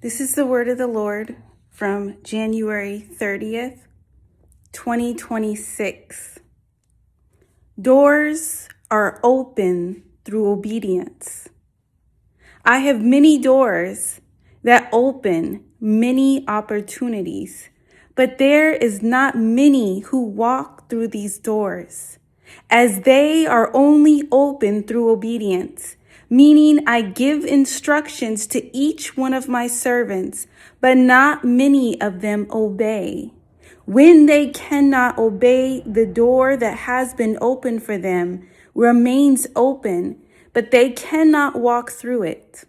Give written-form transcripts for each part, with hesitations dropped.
This is the word of the Lord from January 30th, 2026. Doors are open through obedience. I have many doors that open many opportunities, but there is not many who walk through these doors, as they are only open through obedience, meaning I give instructions to each one of my servants, but not many of them obey. When they cannot obey, the door that has been opened for them remains open, but they cannot walk through it.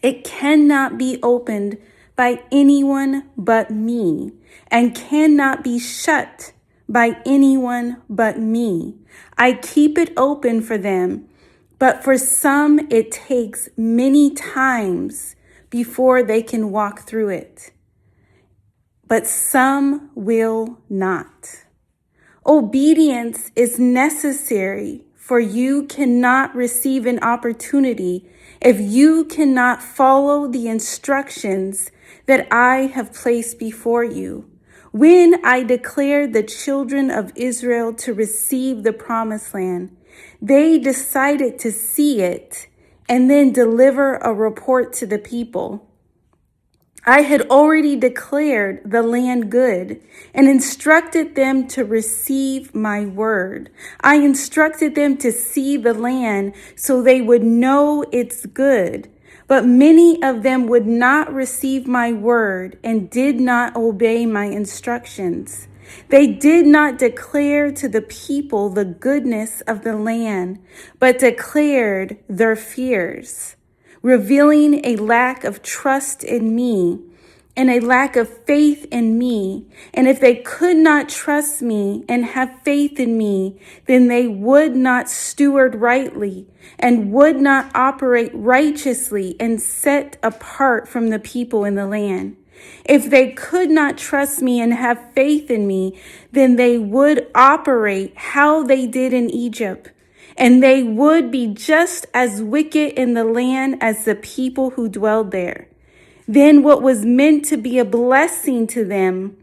It cannot be opened by anyone but me, and cannot be shut by anyone but me. I keep it open for them, but for some it takes many times before they can walk through it. But some will not. Obedience is necessary, for you cannot receive an opportunity if you cannot follow the instructions that I have placed before you. When I declared the children of Israel to receive the promised land, they decided to see it and then deliver a report to the people. I had already declared the land good and instructed them to receive my word. I instructed them to see the land so they would know it's good. But many of them would not receive my word and did not obey my instructions. They did not declare to the people the goodness of the land, but declared their fears, revealing a lack of trust in me and a lack of faith in me. And if they could not trust me and have faith in me, then they would not steward rightly and would not operate righteously and set apart from the people in the land. If they could not trust me and have faith in me, then they would operate how they did in Egypt, and they would be just as wicked in the land as the people who dwelled there. Then what was meant to be a blessing to them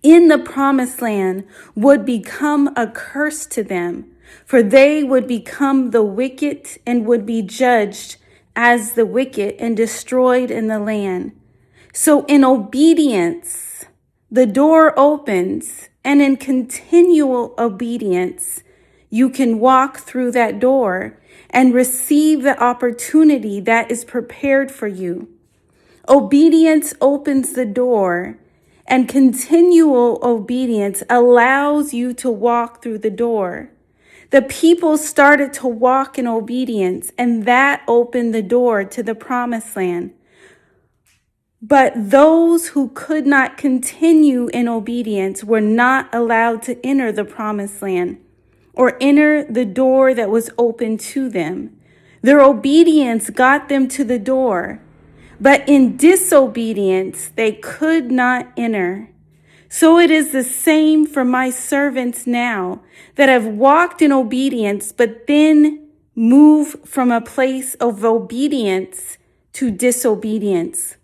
in the promised land would become a curse to them, for they would become the wicked and would be judged as the wicked and destroyed in the land. So in obedience, the door opens, and in continual obedience, you can walk through that door and receive the opportunity that is prepared for you. Obedience opens the door, and continual obedience allows you to walk through the door. The people started to walk in obedience, and that opened the door to the promised land. But those who could not continue in obedience were not allowed to enter the promised land or enter the door that was open to them. Their obedience got them to the door, but in disobedience, they could not enter. So it is the same for my servants now that have walked in obedience, but then move from a place of obedience to disobedience.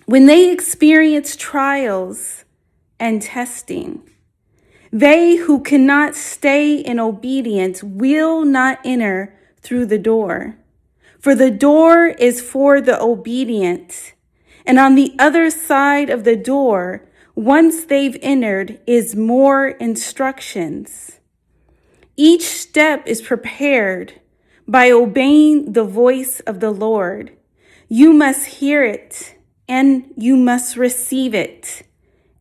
When they experience trials and testing, they who cannot stay in obedience will not enter through the door. For the door is for the obedient, and on the other side of the door, once they've entered, is more instructions. Each step is prepared by obeying the voice of the Lord. You must hear it, and you must receive it,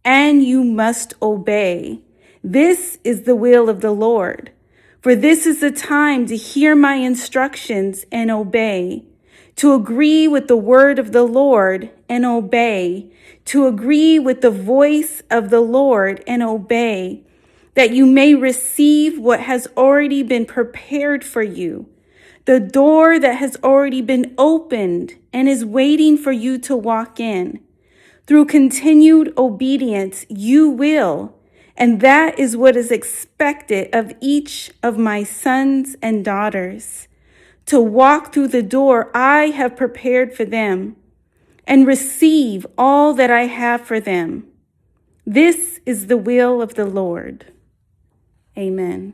and you must obey. This is the will of the Lord. For this is the time to hear my instructions and obey, to agree with the word of the Lord and obey, to agree with the voice of the Lord and obey, that you may receive what has already been prepared for you, the door that has already been opened and is waiting for you to walk in. Through continued obedience, you will. And that is what is expected of each of my sons and daughters, to walk through the door I have prepared for them. and receive all that I have for them. This is the will of the Lord. Amen.